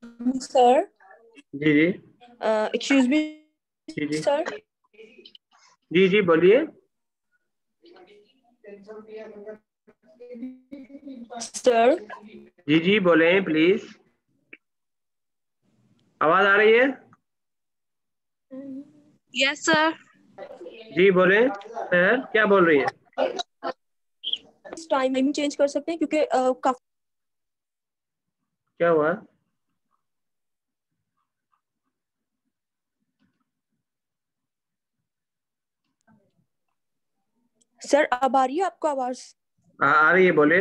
Sir, जी जी excuse me जी जी sir. जी जी बोलिए। Sir, जी जी बोलें please. आवाज आ रही है? Yes sir. जी बोलें सर, क्या बोल रही हैं? टाइमिंग चेंज कर सकते हैं क्योंकि काफी। क्या हुआ? सर, अब आ रही है आपको आवाज? आ रही है, बोले।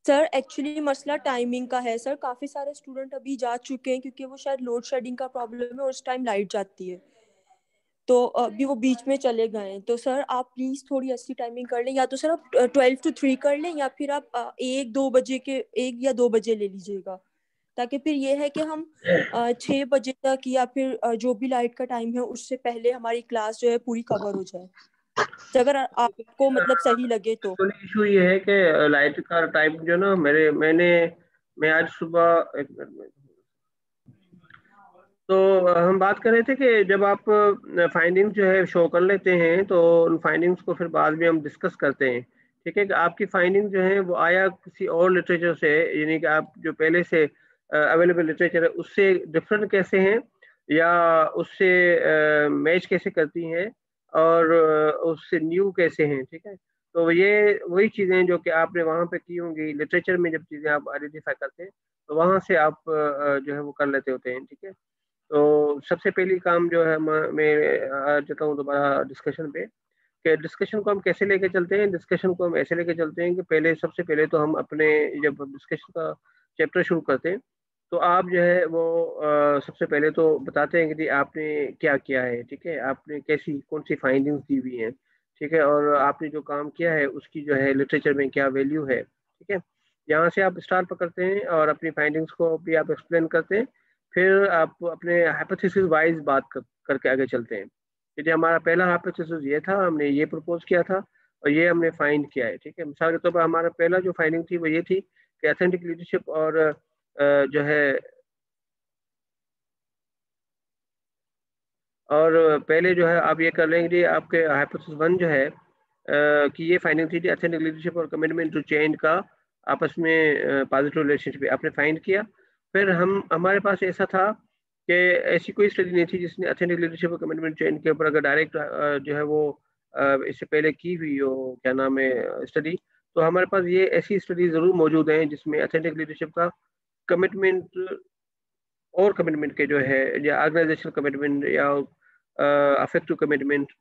सर, एक्चुअली मसला टाइमिंग का है सर। काफी सारे स्टूडेंट अभी जा चुके हैं क्योंकि वो शायद लोड शेडिंग का प्रॉब्लम है और उस टाइम लाइट जाती है, तो अभी वो बीच में चले गए हैं। तो सर आप प्लीज थोड़ी अच्छी टाइमिंग कर लें, या तो सर आप 12 to 3 कर लें, या फिर आप 1-2 बजे के 1 या 2 बजे ले लीजिएगा, ताकि फिर ये है कि हम 6 बजे तक या फिर जो भी लाइट का टाइम है उससे पहले हमारी क्लास जो है पूरी कवर हो जाए, तो अगर आपको मतलब सही लगे तो। इशू ये है कि लाइट का टाइम जो ना, मैं आज सुबह एक मिनट में। तो हम बात कर रहे थे कि जब आप फाइंडिंग्स जो है शो कर लेते हैं तो उन फाइंडिंग्स को फिर बाद में हम डिस्कस करते हैं। ठीक है कि आपकी फाइंडिंग जो है वो आया किसी और लिटरेचर से, यानी कि आप जो पहले से अवेलेबल लिटरेचर है उससे डिफरेंट कैसे हैं, या उससे मैच कैसे करती हैं, और उससे न्यू कैसे हैं। ठीक है, तो ये वही चीज़ें जो कि आपने वहाँ पे की होंगी लिटरेचर में, जब चीज़ें आप आइडेंटिफाई करते हैं तो वहाँ से आप जो है वो कर लेते होते हैं। ठीक है, तो सबसे पहली काम जो है मैं आ जाता हूँ दोबारा डिस्कशन पे, कि डिस्कशन को हम कैसे लेके चलते हैं। डिस्कशन को हम ऐसे लेके चलते हैं कि पहले, सबसे पहले तो हम अपने, जब डिस्कशन का चैप्टर शुरू करते हैं तो आप जो है वो सबसे पहले तो बताते हैं कि जी आपने क्या किया है। ठीक है, आपने कैसी कौन सी फाइंडिंग्स दी हुई हैं। ठीक है, और आपने जो काम किया है उसकी जो है लिटरेचर में क्या वैल्यू है। ठीक है, यहाँ से आप स्टार्ट पकड़ते हैं और अपनी फाइंडिंग्स को भी आप एक्सप्लेन करते हैं। फिर आप अपने हाइपोथेसिस वाइज करके आगे चलते हैं। यदि हमारा पहला हाइपोथेसिस ये था, हमने ये प्रपोज किया था और ये हमने फाइंड किया है। ठीक है, मिसाल के तौर पर हमारा पहला जो फाइंडिंग थी वो ये थी कि एथेंटिक लीडरशिप और जो है, और पहले जो है आप ये कर लेंगे जी, आपके हाइपोथेसिस वन जो है कि ये फाइंडिंग थी, एथेंटिक लीडरशिप और कमिटमेंट टू चेंज का आपस में पॉजिटिव रिलेशनशिप आपने फाइंड किया। फिर हमारे पास ऐसा था कि ऐसी कोई स्टडी नहीं थी जिसने एथेंटिक लीडरशिप और कमिटमेंट चेंज के ऊपर अगर डायरेक्ट जो है वो इससे पहले की हुई हो, क्या नाम है, स्टडी। तो हमारे पास ये ऐसी स्टडी जरूर मौजूद हैं जिसमें एथेंटिक लीडरशिप का कमिटमेंट और कमिटमेंट के जो है, या ऑर्गेनाइजेशनल कमिटमेंट या अफेक्टिव कमिटमेंट,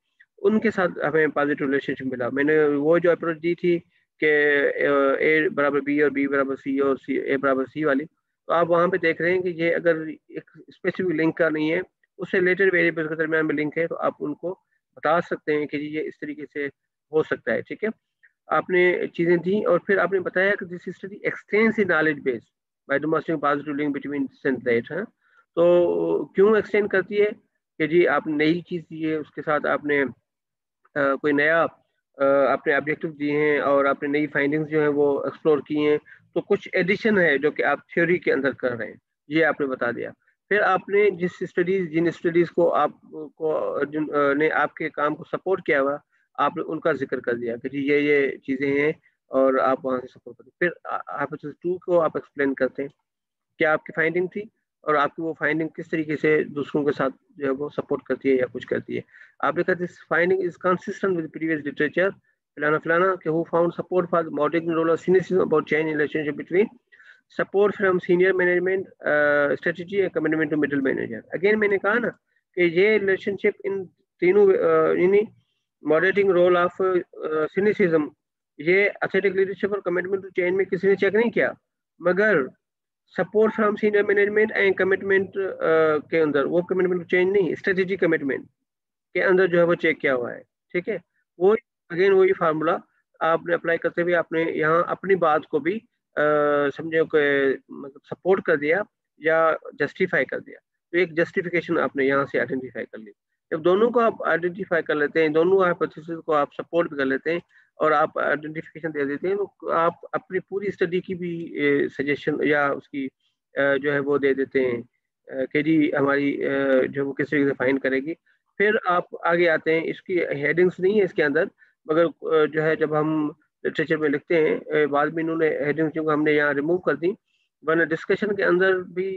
उनके साथ हमें पॉजिटिव रिलेशनशिप मिला। मैंने वो जो अप्रोच दी थी कि ए बराबर बी और बी बराबर सी और सी ए बराबर सी वाली, तो आप वहाँ पे देख रहे हैं कि ये अगर एक स्पेसिफिक लिंक का नहीं है, उससे रिलेटेड वेरिएबल्स के दरमियान में लिंक है, तो आप उनको बता सकते हैं कि जी ये इस तरीके से हो सकता है। ठीक है, आपने चीजें दी और फिर आपने बताया कि this study extends in knowledge base by demonstrating positive link between that है। तो क्यों एक्सटेंड करती है कि जी आप नई चीज दी है, उसके साथ आपने कोई नया आपने ऑब्जेक्टिव दिए हैं और आपने नई फाइंडिंग्स जो है वो एक्सप्लोर की हैं, तो कुछ एडिशन है जो कि आप थ्योरी के अंदर कर रहे हैं, ये आपने बता दिया। फिर आपने जिन स्टडीज को आपको जिन ने आपके काम को सपोर्ट किया हुआ, आपने उनका जिक्र कर दिया कि जी ये चीजें हैं, और आप वहाँ से सपोर्ट करते हैं। फिर आप टू को आप एक्सप्लेन करते हैं क्या आपकी फाइंडिंग थी, और आपकी वो फाइंडिंग किस तरीके से दूसरों के साथ जो है वो सपोर्ट करती है या कुछ करती है। आपने कहा this finding is consistent with previous literature फलाना फलाना के who found support for moderating role of cynicism about change in relationship between support from senior management strategy and commitment to middle manager. Again मैंने कहा ना कि ये relationship इन तीनों, यानी मॉडरेटिंग रोल ऑफ सिनिसिज्म, ये एथेटिक लीडरशिप और कमिटमेंट टू चेंज में किसी ने चेक नहीं किया, मगर support from senior management and commitment के अंदर, वो कमिटमेंट चेंज नहीं, स्ट्रेटेजी कमिटमेंट के अंदर जो है वो चेक किया हुआ है। ठीक है, वो अगेन वही फार्मूला आपने अप्लाई करते हुए आपने यहाँ अपनी बात को भी समझे कि मतलब सपोर्ट कर दिया या जस्टिफाई कर दिया। तो एक जस्टिफिकेशन आपने यहाँ से आइडेंटिफाई कर ली। जब दोनों को आप आइडेंटिफाई कर लेते हैं, दोनों हाइपोथेसिस को आप सपोर्ट भी कर लेते हैं और आप आइडेंटिफिकेशन दे देते हैं, तो आप अपनी पूरी स्टडी की भी सजेशन या उसकी जो है वो दे देते हैं कि जी हमारी जो वो किस तरीके से फाइंड करेगी। फिर आप आगे आते हैं, इसकी हेडिंग्स नहीं है इसके अंदर, मगर जो है जब हम लिटरेचर में लिखते हैं, बाद में इन्होंने हेडिंग्स जो हमने यहाँ रिमूव कर दी, वरना डिस्कशन के अंदर भी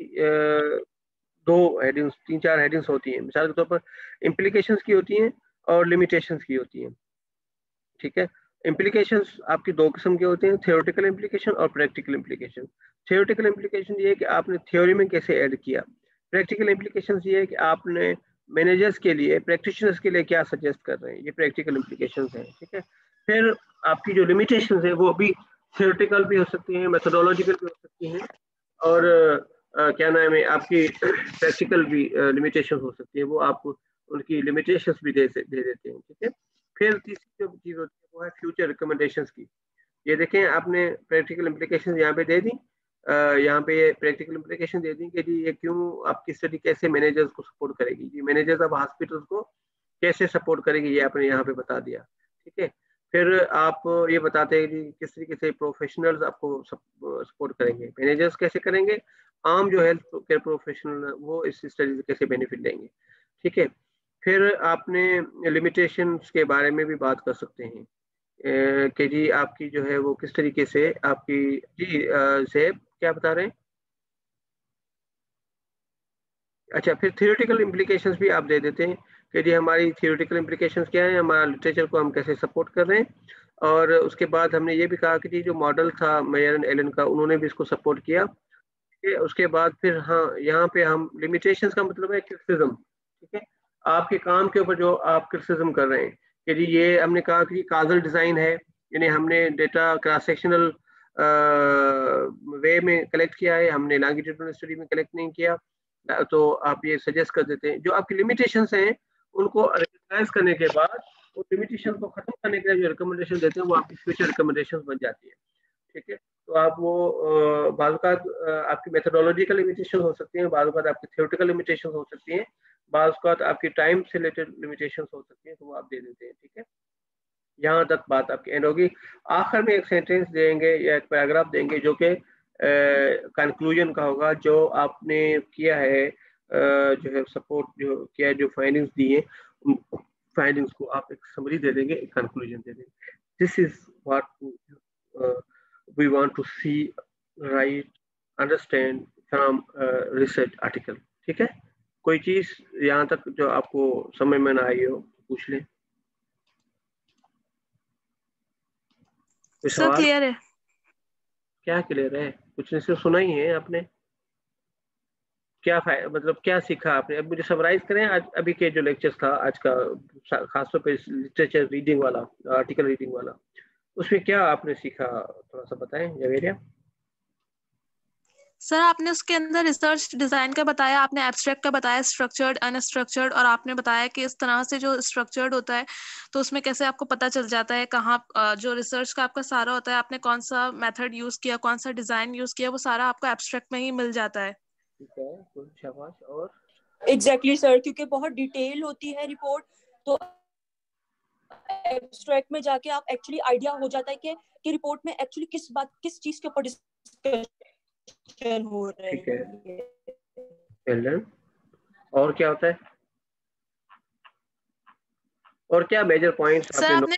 दो हेडिंग्स, 3-4 हेडिंग्स होती हैं। मिसाल के तौर पर इम्प्लीकेशंस की होती हैं और लिमिटेशंस की होती हैं। ठीक है, इम्प्लीकेशंस आपकी दो किस्म के होते हैं, थियोरेटिकल इम्प्लीकेशन और प्रैक्टिकल इम्प्लीकेशन। थियोरेटिकल इम्प्लीकेशन ये है कि आपने थ्योरी में कैसे ऐड किया। प्रैक्टिकल इम्प्लीकेशन ये है कि आपने मैनेजर्स के लिए, प्रैक्टिशनर्स के लिए क्या सजेस्ट कर रहे हैं, ये प्रैक्टिकल इम्प्लीकेशन है। ठीक है, फिर आपकी जो लिमिटेशन है वो भी थियोरेटिकल भी हो सकती हैं, मेथोडोलॉजिकल भी हो सकती हैं, और क्या नाम है आपकी प्रैक्टिकल भी लिमिटेशन हो सकती है, वो आप उनकी लिमिटेशंस भी दे देते हैं। ठीक है, फिर तीसरी जो चीज होती है वो है फ्यूचर रिकमेंडेशंस की। ये देखें, आपने प्रैक्टिकल इम्प्लीकेशन यहाँ पे दे दी, यहाँ पे ये प्रैक्टिकल इम्प्लीकेशन दे दी कि जी ये क्यों आपकी स्टडी कैसे मैनेजर्स को सपोर्ट करेगी, जी मैनेजर्स अब हॉस्पिटल्स को कैसे सपोर्ट करेगी, ये आपने यहाँ पे बता दिया। ठीक है, फिर आप ये बताते हैं कि किस तरीके से प्रोफेशनल्स आपको सपोर्ट करेंगे, मैनेजर्स कैसे करेंगे, आम जो हेल्थ केयर प्रोफेशनल वो इस स्टडी से कैसे बेनिफिट लेंगे। ठीक है, फिर आपने लिमिटेशंस के बारे में भी बात कर सकते हैं कि जी आपकी जो है वो किस तरीके से आपकी, जी सेब क्या बता रहे हैं। अच्छा, फिर थियोरेटिकल इम्प्लीकेशंस भी आप दे देते हैं कि जी हमारी थियोरेटिकल इम्प्लीकेशंस क्या है, हमारा लिटरेचर को हम कैसे सपोर्ट कर रहे हैं। और उसके बाद हमने ये भी कहा कि जी जो मॉडल था मेयर एंड एलन का, उन्होंने भी इसको सपोर्ट किया। उसके बाद फिर हाँ, यहाँ पे हम लिमिटेशंस का मतलब है क्रिटिसिज्म। ठीक है, आपके काम के ऊपर जो आप क्रिटिसिज्म कर रहे हैं कि जी ये हमने कहा कि काजल डिजाइन है, यानी हमने डेटा क्रॉस सेक्शनल वे में कलेक्ट किया है, हमने लॉन्गिट्यूडिनल स्टडी में कलेक्ट नहीं किया। तो आप ये सजेस्ट कर देते हैं जो आपकी लिमिटेशंस हैं, उनको रिकग्नाइज करने के बाद उन लिमिटेशन को खत्म करने के लिए जो रिकमेंडेशन देते हैं वो आपकी फ्यूचर रिकमेंडेशन बन जाती है। ठीक है, तो आप वो बाज़ आपकी मेथोडोलॉजिकल लिमिटेशन हो सकती हैं, बाज़ आपकी थियोरेटिकल लिमिटेशन हो सकती हैं, बाज़ आपकी टाइम से रिलेटेड लिमिटेशन हो सकती हैं, तो वो आप दे देते हैं। ठीक है, यहाँ तक बात आपकी एंड होगी। आखिर में एक सेंटेंस देंगे या एक पैराग्राफ देंगे जो कि कंक्लूजन का होगा, जो आपने किया है, जो है सपोर्ट जो किया है, जो फाइंडिंग्स दी है, उन फाइंडिंग्स को आप एक समरी दे देंगे, एक कंक्लूजन दे देंगे। This is what we want to see, write, understand from research article। ठीक है, कोई चीज यहाँ तक जो आपको समझ में ना आई हो पूछ लें। कोई सर सवाल? क्लियर है। क्या क्लियर है? कुछ नहीं, सिर्फ सुना ही है आपने। क्या मतलब क्या सीखा आपने? अब मुझे समराइज करें आज अभी के जो लेक्चर्स था आज का, खासतौर पे लिटरेचर रीडिंग वाला, आर्टिकल रीडिंग वाला, उसमें क्या आपने सीखा, थोड़ा सा बताएं जवेरिया। सर आपने उसके अंदर रिसर्च डिजाइन का बताया, आपने एब्स्ट्रैक्ट का बताया, स्ट्रक्चर्ड अनस्ट्रक्चर्ड, और आपने बताया कि इस तरह से जो स्ट्रक्चर्ड होता है तो उसमें कैसे आपको पता चल जाता है कहाँ जो रिसर्च का आपका सारा होता है, आपने कौन सा मेथड यूज किया, कौन सा डिजाइन यूज किया, वो सारा आपको एब्स्ट्रैक्ट में ही मिल जाता है। ठीक है, तो शाबाश। और एग्जैक्टली सर, क्योंकि बहुत डिटेल होती है रिपोर्ट, तो एब्स्ट्रैक्ट में जाके आप एक्चुअली आइडिया हो जाता है कि रिपोर्ट में एक्चुअली किस चीज के ऊपर डिस्कशन हो रही ठीक है, है। और क्या होता है, और क्या मेजर पॉइंट्स सर आपने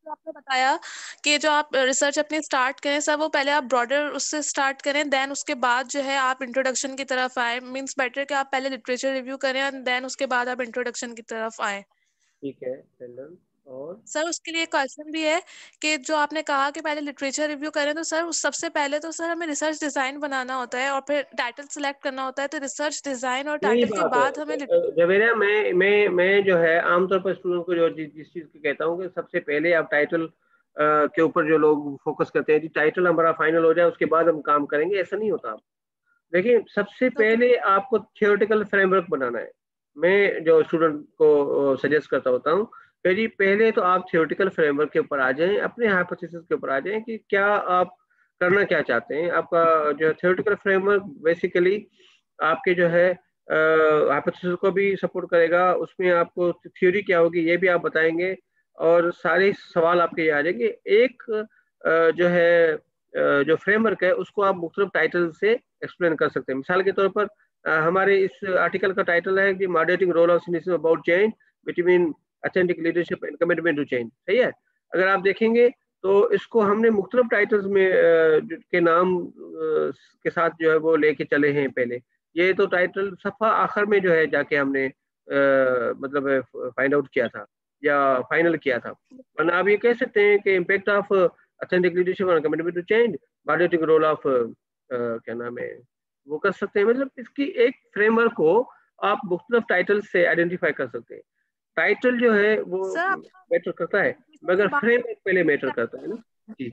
आपने बताया कि जो आप रिसर्च अपनी स्टार्ट करें सर, वो पहले आप ब्रॉडर उससे स्टार्ट करें, देन उसके बाद जो है आप इंट्रोडक्शन की तरफ आए। मींस बेटर कि आप पहले लिटरेचर रिव्यू करें एंड देन उसके बाद आप इंट्रोडक्शन की तरफ आए। ठीक है, और सर उसके लिए क्वेश्चन भी है कि जो आपने कहा कि पहले लिटरेचर रिव्यू करें, तो सर उस सबसे पहले तो सर हमें रिसर्च डिजाइन बनाना होता है और फिर टाइटल सिलेक्ट करना होता है, तो रिसर्च डिजाइन और यही टाइटल के बात बाद हमें है जवेरिया। मैं जो है आमतौर पर स्टूडेंट को जो जिस चीज की कहता हूँ कि सबसे पहले आप टाइटल के ऊपर जो लोग फोकस करते हैं, जी टाइटल हमारा फाइनल हो जाए उसके बाद हम काम करेंगे, ऐसा नहीं होता। देखिए, सबसे तो पहले आपको थियोरेटिकल फ्रेमवर्क बनाना है। मैं जो स्टूडेंट को सजेस्ट करता होता हूँ कि जी पहले तो आप थियोरेटिकल फ्रेमवर्क के ऊपर आ जाएं, अपने हाइपोथेसिस के ऊपर आ जाएं कि क्या आप करना क्या चाहते हैं। आपका जो थियोरेटिकल फ्रेमवर्क बेसिकली आपके जो है हाइपोथेसिस को भी सपोर्ट करेगा, उसमें आपको थ्योरी क्या होगी ये भी आप बताएंगे, और सारे सवाल आपके ये आ जाएंगे। एक जो है जो फ्रेमवर्क है उसको आप मुख्तलिफ टाइटल से एक्सप्लेन कर सकते हैं। मिसाल के तौर पर हमारे इस आर्टिकल का टाइटल है कि moderating role of citizen about change between authentic leadership and commitment to change. सही है, अगर आप देखेंगे तो इसको हमने मुख्तलिफ टाइटल्स में के नाम के साथ जो है वो लेके चले हैं पहले। ये तो टाइटल सफ़ा आखिर में जो है जाके हमने मतलब फाइंड आउट किया था या फाइनल किया था, वरना आप ये कह सकते हैं कि इम्पैक्ट ऑफ ऑथेंटिक लीडरशिप और commitment to change, moderating role of क्या नाम है वो कर सकते हैं। मतलब इसकी एक फ्रेमवर्क को आप मुख्तलिफ टाइटल से आइडेंटिफाई कर सकते हैं। टाइटल जो है वो मैटर करता है मगर फ्रेमवर्क पहले मैटर करता है ना जी।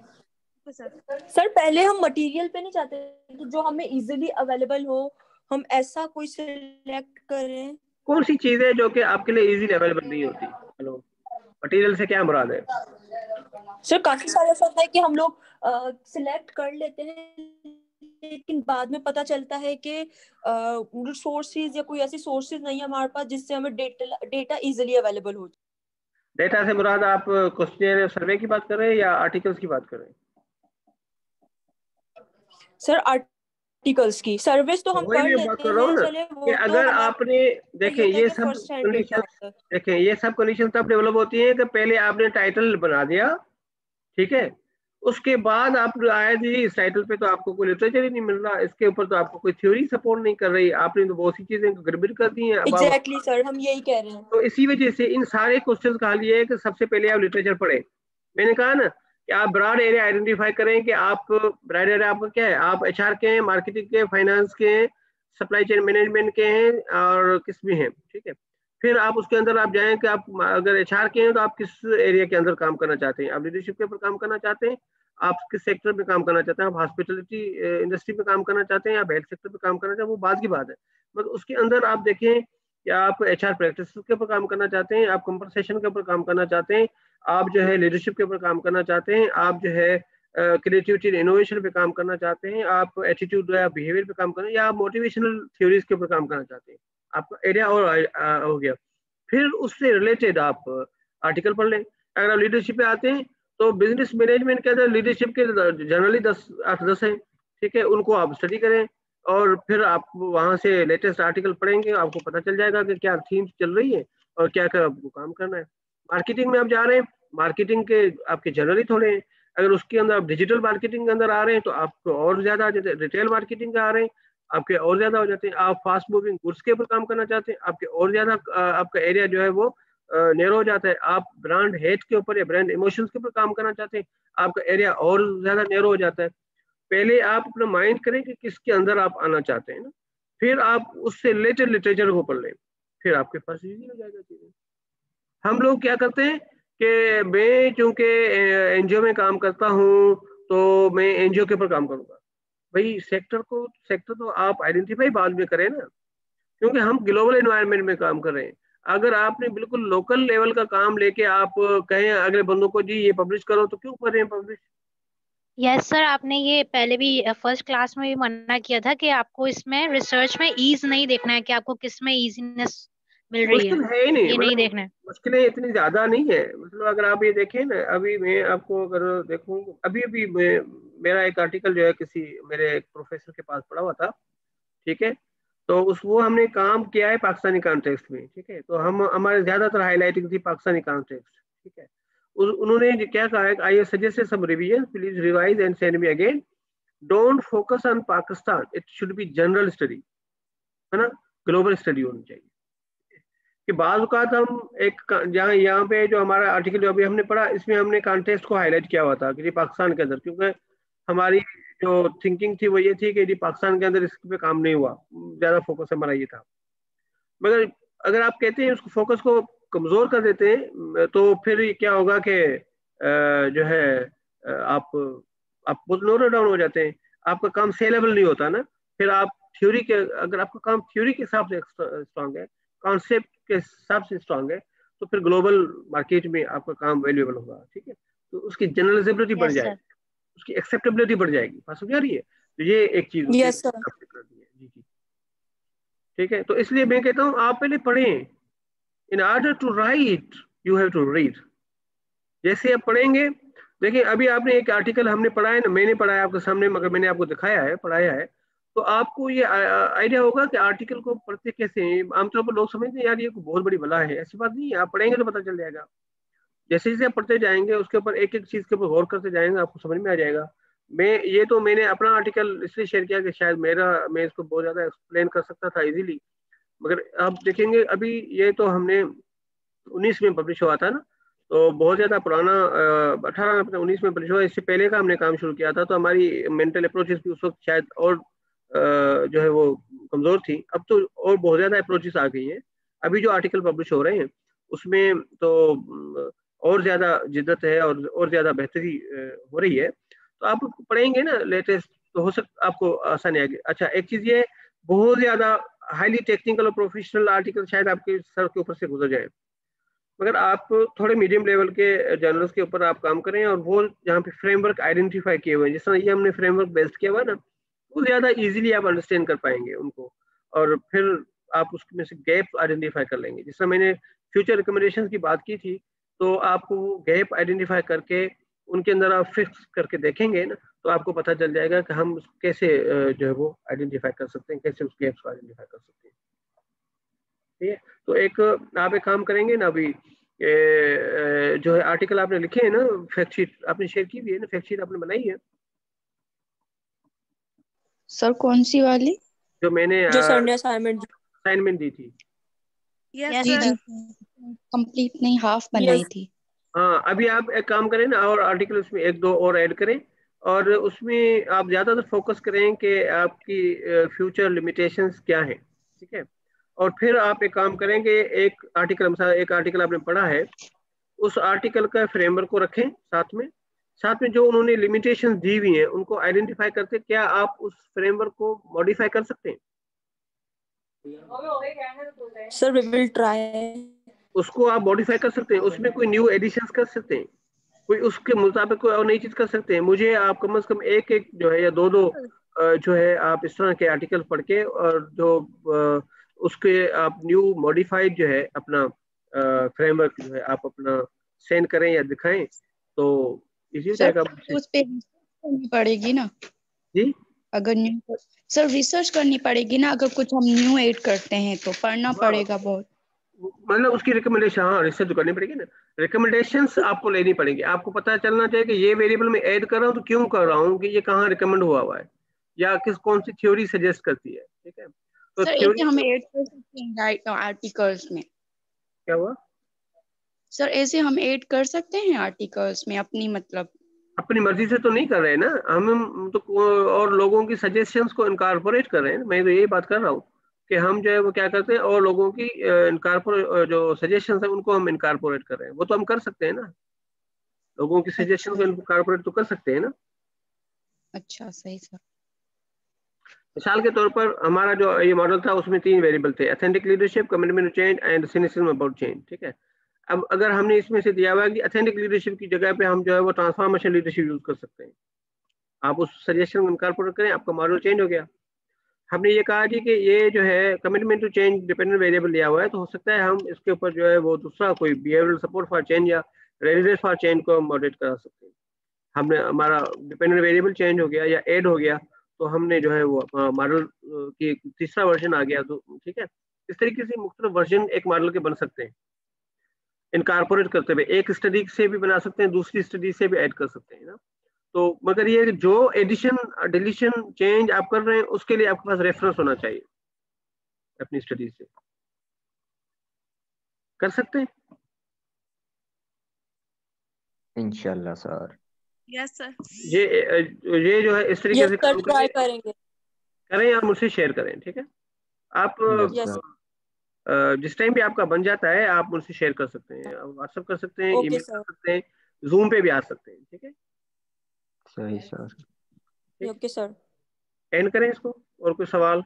सर पहले हम मटेरियल पे नहीं चाहते कि जो हमें इजीली अवेलेबल हो, हम ऐसा कोई सिलेक्ट करें। कौन सी चीज है जो कि आपके लिए इजीली अवेलेबल नहीं होती? हेलो, मटेरियल से क्या मुराद है? सर काफी सारे ऐसा होता है कि हम लोग सिलेक्ट कर लेते हैं लेकिन बाद में पता चलता है कि रिसोर्सेज या कोई ऐसी सोर्सेज नहीं है हमारे पास जिससे हमें डेटा इजीली अवेलेबल हो। डेटा से मुराद आप क्वेश्चन या सर्वे की बात कर रहे हैं या आर्टिकल्स की बात कर रहे हैं? सर आर्टिकल्स की, सर्विस तो हम कर वही मैं बात कर लेते रहा हूँ हैं, ना चले कि वो तो अगर हमारे आपने देखें ये सब कंडीशन, देखें ये सब कंडीशन तब डेवलप होती है कि पहले आपने टाइटल बना दिया, ठीक है, उसके बाद आप आए जी इस टाइटल पे तो आपको कोई लिटरेचर ही नहीं मिल रहा, इसके ऊपर तो आपको कोई थ्योरी सपोर्ट नहीं कर रही, आपने तो बहुत सी चीजें गड़बड़ कर दी हैं। एग्जैक्टली सर, हम यही कह रहे हैं। तो इसी वजह से इन सारे क्वेश्चन का हल ये है कि सबसे पहले आप लिटरेचर पढ़ें। मैंने कहा ना कि आप ब्रॉड एरिया आइडेंटिफाई करें कि आप ब्रॉड एरिया आपका क्या है, आप एचआर के हैं, मार्केटिंग के, फाइनेंस के हैं, सप्लाई चेन मैनेजमेंट के हैं और किस भी हैं, ठीक है। फिर आप उसके अंदर आप जाएं कि आप अगर एचआर के हैं तो आप किस एरिया के अंदर काम करना चाहते हैं, आप लीडरशिप के ऊपर काम करना चाहते हैं, आप किस सेक्टर में काम करना चाहते हैं, आप हॉस्पिटलिटी इंडस्ट्री में काम करना चाहते हैं, आप हेल्थ सेक्टर में काम करना चाहते हैं, वो बात की बात है। मगर उसके अंदर आप देखें कि आप एचआर प्रैक्टिस के ऊपर काम करना चाहते हैं, आप कंपनसेशन के ऊपर काम करना चाहते हैं, आप जो है लीडरशिप के ऊपर काम करना चाहते हैं, आप जो है क्रिएटिविटी इनोवेशन पे काम करना चाहते हैं, आप एटीट्यूड या बिहेवियर पे काम करना, या आप मोटिवेशनल थ्योरीज के ऊपर काम करना चाहते हैं, आपका एरिया और हो गया। फिर उससे रिलेटेड आप आर्टिकल पढ़ लें। अगर आप लीडरशिप पे आते हैं तो बिजनेस मैनेजमेंट के अंदर लीडरशिप के जनरली 8-10 हैं, ठीक है, उनको आप स्टडी करें और फिर आप वहां से लेटेस्ट आर्टिकल पढ़ेंगे, आपको पता चल जाएगा कि क्या थीम चल रही है और क्या क्या आपको काम करना है। मार्केटिंग में आप जा रहे हैं, मार्केटिंग के आपके जनरली थोड़े हैं, अगर उसके अंदर आप डिजिटल मार्केटिंग के अंदर आ रहे हैं तो आपको और ज्यादा, रिटेल मार्केटिंग का आ रहे हैं आपके और ज्यादा हो जाते हैं, आप फास्ट मूविंग गुड्स के ऊपर काम करना चाहते हैं आपके और ज्यादा आपका एरिया जो है वो नैरो हो जाता है, आप ब्रांड हेट के ऊपर या ब्रांड इमोशंस के ऊपर काम करना चाहते हैं आपका एरिया और ज्यादा नैरो हो जाता है। पहले आप अपना माइंड करें कि किसके अंदर आप आना चाहते हैं ना, फिर आप उससे रिलेटेड लिटरेचर को पढ़ लें, फिर आपके पास इजी हो जाएगा चीजें। हम लोग क्या करते हैं कि मैं चूंकि एनजीओ में काम करता हूँ तो मैं एनजीओ के ऊपर काम करूंगा। भाई सेक्टर तो आप आइडेंटिफाई बाद में करें ना, क्योंकि हम ग्लोबल एनवायरनमेंट में काम कर रहे हैं। अगर आपने बिल्कुल लोकल लेवल का काम लेके आप कहें अगले बंदों को जी ये पब्लिश करो, तो क्यों कर रहे हैं पब्लिश? यस सर, आपने ये पहले भी फर्स्ट क्लास में भी मना किया था कि आपको इसमें रिसर्च में ईज नहीं देखना है कि आपको किस में इजीनेस मिल रही है, मुश्किल है ही नहीं, ये नहीं मतलब देखना है। मुश्किलें इतनी ज्यादा नहीं है। मतलब अगर आप ये देखें ना, अभी मैं आपको अगर देखूं, अभी मेरा एक आर्टिकल जो है किसी मेरे एक प्रोफेसर के पास पड़ा हुआ था, ठीक है, तो उस वो हमने काम किया है पाकिस्तानी कॉन्टेक्स्ट में, ठीक है, तो हम हमारे ज्यादातर हाईलाइटिंग थी पाकिस्तानी कॉन्टेक्स्ट, ठीक है। उन्होंने क्या कहा है, I suggest some revision, please revise and send me again, don't focus on Pakistan, it should be general study, है ना, ग्लोबल स्टडी होनी चाहिए। कि बाद औक़ात हम एक जहाँ यहाँ पे जो हमारा आर्टिकल जो अभी हमने पढ़ा, इसमें हमने कॉन्टेक्स्ट को हाईलाइट किया हुआ था कि पाकिस्तान के अंदर, क्योंकि हमारी जो थिंकिंग थी वो ये थी कि पाकिस्तान के अंदर इस पे काम नहीं हुआ, ज्यादा फोकस हमारा ये था। मगर अगर आप कहते हैं उसको फोकस को कमजोर कर देते हैं तो फिर क्या होगा कि जो है आप बहुत नोरो डाउन हो जाते हैं, आपका काम सेलेबल नहीं होता ना। फिर आप थ्योरी के, अगर आपका काम थ्योरी के हिसाब से स्ट्रांग है, कॉन्सेप्ट के हिसाब से स्ट्रांग है, तो फिर ग्लोबल मार्केट में आपका काम वैल्यूएबल होगा, ठीक है, तो उसकी जनरलाइजेबिलिटी बढ़ जाएगी, उसकी एक्सेप्टेबिलिटी बढ़ जाएगी। बात समझ आ रही है? तो ये एक चीज यस सर, कर दी है जी जी, ठीक है। तो इसलिए मैं कहता हूँ आप पहले पढ़ें, in order to write you have to read. जैसे आप पढ़ेंगे देखिए अभी आपने एक आर्टिकल हमने पढ़ा है ना, मैंने पढ़ा है आपके सामने, मगर मैंने आपको दिखाया है, पढ़ाया है, तो आपको ये आइडिया होगा कि आर्टिकल को पढ़ते कैसे हैं। आमतौर पर लोग समझते हैं यार ये बहुत बड़ी बला है, ऐसी बात नहीं है, आप पढ़ेंगे तो पता चल जाएगा। जैसे जैसे आप पढ़ते जाएंगे उसके ऊपर एक एक चीज के ऊपर गौर करते जाएंगे, आपको समझ में आ जाएगा। मैंने अपना आर्टिकल इसलिए शेयर किया कि शायद मैं इसको बहुत ज्यादा एक्सप्लेन कर सकता था इजीली, मगर आप देखेंगे अभी ये तो हमने 19 में पब्लिश हुआ था ना, तो बहुत ज्यादा पुराना 18 अपने 19 में पब्लिश हुआ, इससे पहले का हमने काम शुरू किया था, तो हमारी मेंटल अप्रोचेस भी उस वक्त शायद और जो है वो कमजोर थी। अब तो और बहुत ज्यादा अप्रोचेस आ गई हैं। अभी जो आर्टिकल पब्लिश हो रहे हैं उसमें तो और ज्यादा जिद्दत है और ज्यादा बेहतरी हो रही है। तो आप पढ़ेंगे ना लेटेस्ट तो हो सकता आपको आसानी आएगी। अच्छा एक चीज ये, बहुत ज्यादा हाईली टेक्निकल और प्रोफेशनल आर्टिकल शायद आपके सर के ऊपर से गुजर जाए, मगर आप थोड़े मीडियम लेवल के जर्नल्स के ऊपर आप काम करें, और वो जहाँ पे फ्रेमवर्क आइडेंटिफाई किए हुए हैं, जिस तरह ये हमने फ्रेमवर्क बेस्ड किया हुआ है ना, वो ज्यादा इजीली आप अंडरस्टैंड कर पाएंगे उनको, और फिर आप उसमें से गैप आइडेंटिफाई कर लेंगे। जिस तरह मैंने फ्यूचर रिकमेंडेशन की बात की थी, तो आपको वो गैप आइडेंटिफाई करके उनके अंदर आप फिक्स करके देखेंगे ना, तो आपको पता चल जाएगा कि हम कैसे जो है वो आइडेंटिफाई कर सकते हैं, कैसे उस गैप्स को आइडेंटिफाई कर सकते हैं। ठीक है, तो आप एक काम करेंगे ना अभी, जो है आर्टिकल आपने लिखे हैं ना, फैक्ट शीट आपने शेयर की भी है ना, फैक्ट शीट आपने बनाई है सर? कौन सी वाली? जो मैंने जो सर ने असाइनमेंट दी थी? यस जी जी, सर। कंप्लीट नहीं, हाफ बनाई थी। हाँ, अभी आप एक काम करें ना, और आर्टिकल उसमें एक दो और ऐड करें, और उसमें आप ज़्यादातर फोकस करें कि आपकी फ्यूचर लिमिटेशंस क्या है। ठीक है, और फिर आप एक काम करेंगे, एक आर्टिकल आपने पढ़ा है, उस आर्टिकल का फ्रेमवर्क को रखें साथ में जो उन्होंने लिमिटेशंस दी हुई हैं उनको आइडेंटिफाई करते, क्या आप उस फ्रेमवर्क को मॉडिफाई कर सकते हैं? Sir we will try. उसको आप मॉडिफाई कर सकते हैं, उसमें कोई न्यू एडिशंस कर सकते हैं, कोई उसके मुताबिक कोई और नई चीज कर सकते हैं। मुझे आप कम से कम एक एक जो है या दो दो जो है आप इस तरह के आर्टिकल पढ़ के, और जो उसके आप न्यू मॉडिफाइड जो है अपना फ्रेमवर्क जो है आप अपना सेंड करें या दिखाएं, तो इसी हो सर जाएगा। उस पे रिसर्च करनी पड़ेगी ना? जी अगर न्यू, सर रिसर्च करनी पड़ेगी ना, अगर कुछ हम न्यू ऐड करते हैं तो पढ़ना हाँ, पड़ेगा बहुत। मतलब उसकी रिकमेंडेशन, हाँ रिसर्च करनी पड़ेगी ना, रिकमेंडेशंस आपको लेनी पड़ेंगी। आपको पता चलना चाहिए कि ये वेरिएबल मैं ऐड कर रहा हूँ तो क्यों कर रहा हूँ, कि ये कहाँ रिकमेंड हुआ है, या कौन सी थ्योरी सजेस्ट करती है। ठीक है, तो सर थ्योरी ऐसे हम ऐड कर सकते हैं राइट आर्टिकल्स में? क्या हुआ? सर ऐसे हम ऐड कर सकते हैं आर्टिकल्स में अपनी, मतलब अपनी मर्जी से तो नहीं कर रहे ना हम तो, और लोगों की सजेशंस को इनकारपोरेट कर रहे हैं। मैं तो यही बात कर रहा हूँ कि हम जो है वो क्या करते हैं, और लोगों की इनकारपोरेट जो सजेशंस है उनको हम इनकारपोरेट कर रहे हैं। वो तो हम कर सकते हैं ना, लोगों की सजेशन अच्छा को इनकारपोरेट तो कर सकते हैं ना। अच्छा, सही सर। मिसाल के तौर पर हमारा जो ये मॉडल था उसमें 3 वेरिएबल थे, authentic leadership, commitment to change and cynicism about change. ठीक है, अब अगर हमने इसमें से दिया हुआ है कि अथेंटिक लीडरशिप की जगह पे हम जो है वो ट्रांसफॉर्मेशन लीडरशिप यूज कर सकते हैं, आप उस सजेशन को इनकारपोरेट करें, आपका मॉडल चेंज हो गया। हमने ये कहा जी कि ये जो है commitment to change dependent variable लिया हुआ है, तो हो सकता है हम इसके ऊपर जो है वो दूसरा कोई बिहेवियरल सपोर्ट फॉर चेंज या रेडिनेस फॉर चेंज को मॉडरेट करा सकते हैं। हमने हमारा डिपेंडेंट वेरिएबल चेंज हो गया या ऐड हो गया, तो हमने जो है वो मॉडल की तीसरा वर्जन आ गया। तो ठीक है, इस तरीके से मुख्तलिफ वर्जन एक मॉडल के बन सकते हैं इनकारपोरेट करते हुए। एक स्टडी से भी बना सकते हैं, दूसरी स्टडी से भी ऐड कर सकते हैं ना। तो मगर ये जो एडिशन डिलीशन चेंज आप कर रहे हैं उसके लिए आपके पास रेफरेंस होना चाहिए अपनी स्टडी से। कर सकते हैं इंशाल्लाह सर। Yes sir. ये जो है इस तरीके यस से सर काम ट्राई करें करेंगे। करें और मुझसे शेयर करें। ठीक है, आप यस यस सर। जिस टाइम भी आपका बन जाता है आप मुझसे शेयर कर सकते हैं, व्हाट्सएप कर सकते हैं, ओके ईमेल कर सर। सकते हैं, जूम पे भी आ सकते हैं। ठीक है, सही सर। ठीक ओके सर। है, एंड करें इसको। और कोई सवाल?